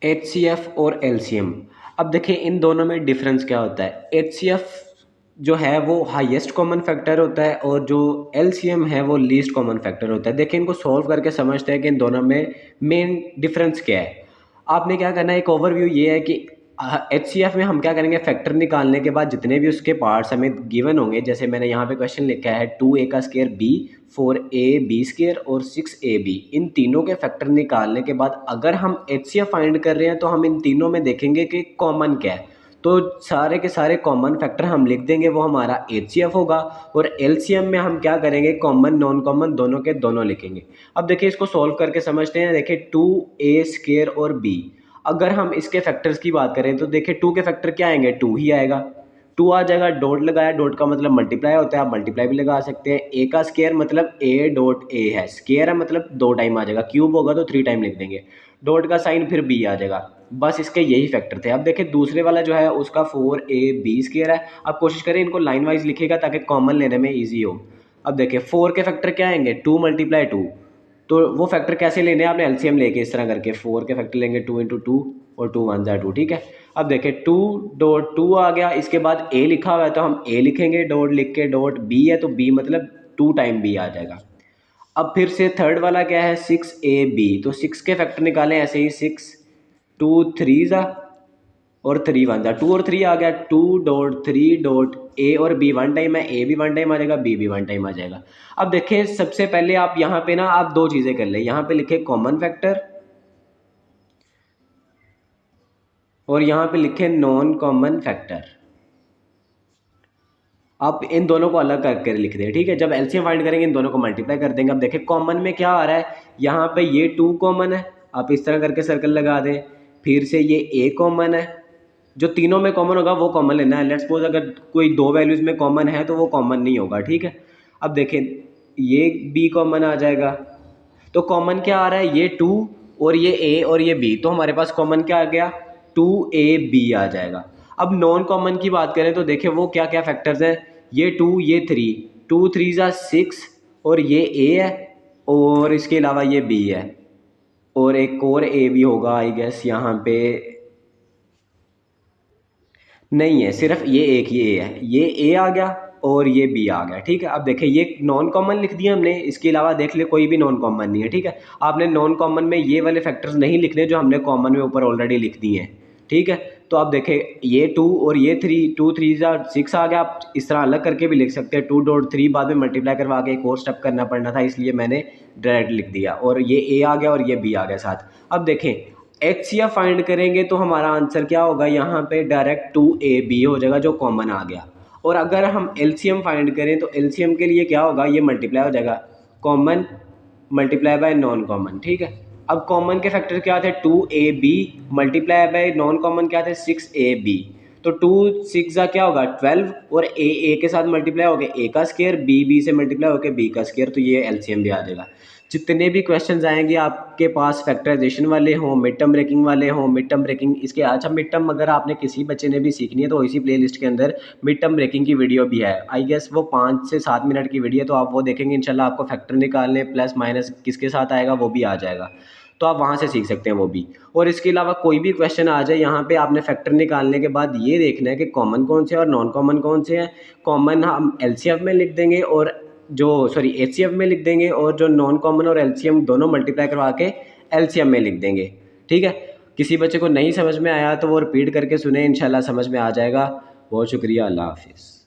HCF और LCM। अब देखिए इन दोनों में डिफरेंस क्या होता है। HCF जो है वो हाईएस्ट कॉमन फैक्टर होता है और जो LCM है वो लीस्ट कॉमन फैक्टर होता है। देखिए इनको सॉल्व करके समझते हैं कि इन दोनों में मेन डिफरेंस क्या है। आपने क्या करना है, एक ओवरव्यू ये है कि HCF में हम क्या करेंगे, फैक्टर निकालने के बाद जितने भी उसके पार्ट्स हमें गिवन होंगे, जैसे मैंने यहाँ पे क्वेश्चन लिखा है 2a का square b, 4a b square और 6ab, इन तीनों के फैक्टर निकालने के बाद अगर हम HCF फाइंड कर रहे हैं तो हम इन तीनों में देखेंगे कि कॉमन क्या है। तो सारे के सारे कॉमन फैक्टर हम लिख देंगे, वो हमारा HCF होगा। और LCM में हम क्या करेंगे, कॉमन नॉन कॉमन दोनों के दोनों लिखेंगे। अब देखिए इसको सॉल्व करके समझते हैं। देखिए 2a स्क्वायर और b, अगर हम इसके फैक्टर्स की बात करें तो देखिए 2 के फैक्टर क्या आएंगे, 2 ही आएगा, 2 आ जाएगा। डॉट लगाया, डॉट का मतलब मल्टीप्लाई होता है, आप मल्टीप्लाई भी लगा सकते हैं। ए का स्क्वायर मतलब ए डॉट ए है, स्क्वायर है मतलब 2 टाइम आ जाएगा, क्यूब होगा तो 3 टाइम लिख देंगे। डॉट का साइन फिर बी आ जाएगा। बस इसके यही फैक्टर थे। अब देखिए दूसरे वाला जो है उसका 4ab स्क्वायर है। अब कोशिश करें इनको लाइन वाइज लिखेगा ताकि कॉमन लेने में ईजी हो। अब देखिए 4 के फैक्टर क्या आएंगे, 2 मल्टीप्लाई 2, तो वो फैक्टर कैसे लेने हैं आपने, एलसीएम लेके इस तरह करके 4 के फैक्टर लेंगे 2 इंटू 2 और 2 वन ज़ा 2, ठीक है। अब देखिए 2 डॉट 2 आ गया, इसके बाद ए लिखा हुआ है तो हम ए लिखेंगे, डॉट लिख के डॉट बी है तो बी मतलब 2 टाइम बी आ जाएगा। अब फिर से थर्ड वाला क्या है, 6ab, तो 6 के फैक्टर निकालें ऐसे ही, 6 2 3 ज़ा और 3 वन ज़ा 2 और 3 आ गया, 2 डॉट 3 डॉट ए और बी वन टाइम है, ए भी वन टाइम आ जाएगा, बी भी वन टाइम आ जाएगा। अब देखें सबसे पहले आप यहाँ पे ना आप दो चीज़ें कर लें, यहाँ पे लिखे कॉमन फैक्टर और यहाँ पे लिखे नॉन कॉमन फैक्टर। आप इन दोनों को अलग करके लिख दें, ठीक है। जब एलसीएम फाइंड करेंगे इन दोनों को मल्टीप्लाई कर देंगे। अब देखें कॉमन में क्या आ रहा है, यहाँ पे ये 2 कॉमन है, आप इस तरह करके सर्कल लगा दें। फिर से ये ए कॉमन है, जो तीनों में कॉमन होगा वो कॉमन लेना है। लेट्स सपोज अगर कोई दो वैल्यूज में कॉमन है तो वो कॉमन नहीं होगा, ठीक है। अब देखें ये बी कॉमन आ जाएगा, तो कॉमन क्या आ रहा है, ये 2 और ये ए और ये बी, तो हमारे पास कॉमन क्या आ गया, 2ab आ जाएगा। अब नॉन कॉमन की बात करें तो देखें वो क्या क्या फैक्टर्स हैं, ये 2 ये 3, 2 3 ज़ा 6 और ये ए है और इसके अलावा ये बी है और एक और ए भी होगा आई गेस, यहाँ पे नहीं है, सिर्फ ये एक ही ए है, ये ए आ गया और ये बी आ गया, ठीक है। अब देखें ये नॉन कॉमन लिख दिया हमने, इसके अलावा देख ले कोई भी नॉन कॉमन नहीं है, ठीक है। आपने नॉन कॉमन में ये वाले फैक्टर्स नहीं लिखने जो हमने कॉमन में ऊपर ऑलरेडी लिख दिए हैं, ठीक है। तो आप देखें ये 2 और ये 3, 2 3 ज़ा 6 आ गया। आप इस तरह अलग करके भी लिख सकते हैं, 2 डॉट 3 बाद में मल्टीप्लाई करवा के एक और स्टेप करना पड़ना था, इसलिए मैंने डायरेक्ट लिख दिया। और ये ए आ गया और ये बी आ गया साथ। अब देखें HCF फाइंड करेंगे तो हमारा आंसर क्या होगा, यहाँ पे डायरेक्ट 2ab हो जाएगा जो कॉमन आ गया। और अगर हम LCM फाइंड करें तो LCM के लिए क्या होगा, ये मल्टीप्लाई हो जाएगा common multiply by non common, ठीक है। अब कॉमन के फैक्टर क्या थे, 2ab multiply by non common क्या थे, 6ab, तो 2 6 ज़ा क्या होगा 12 और ए के साथ मल्टीप्लाई हो गया ए का स्क्वायर, बी से मल्टीप्लाई हो गया बी का स्क्वायर, तो ये LCM भी आ जाएगा। जितने भी क्वेश्चंस आएंगे आपके पास फैक्टराइजेशन वाले हों, मिड टर्म ब्रेकिंग वाले हों, मिड टर्म ब्रेकिंग इसके अच्छा मिड टर्म अगर आपने किसी बच्चे ने भी सीखनी है तो इसी प्लेलिस्ट के अंदर मिड टर्म ब्रेकिंग की वीडियो भी है। आई गेस वो 5 से 7 मिनट की वीडियो, तो आप वो देखेंगे इंशाल्लाह आपको फैक्टर निकालने प्लस माइनस किसके साथ आएगा वो भी आ जाएगा, तो आप वहाँ से सीख सकते हैं वो भी। और इसके अलावा कोई भी क्वेश्चन आ जाए, यहाँ पे आपने फैक्टर निकालने के बाद ये देखना है कि कॉमन कौन से और नॉन कॉमन कौन से हैं। कॉमन हम LCF में लिख देंगे और जो सॉरी HCF में लिख देंगे, और जो नॉन कॉमन और LCM दोनों मल्टीप्लाई करवा के LCM में लिख देंगे, ठीक है। किसी बच्चे को नहीं समझ में आया तो वो रिपीट करके सुने, इंशाल्लाह समझ में आ जाएगा। बहुत शुक्रिया, अल्लाह हाफिज़।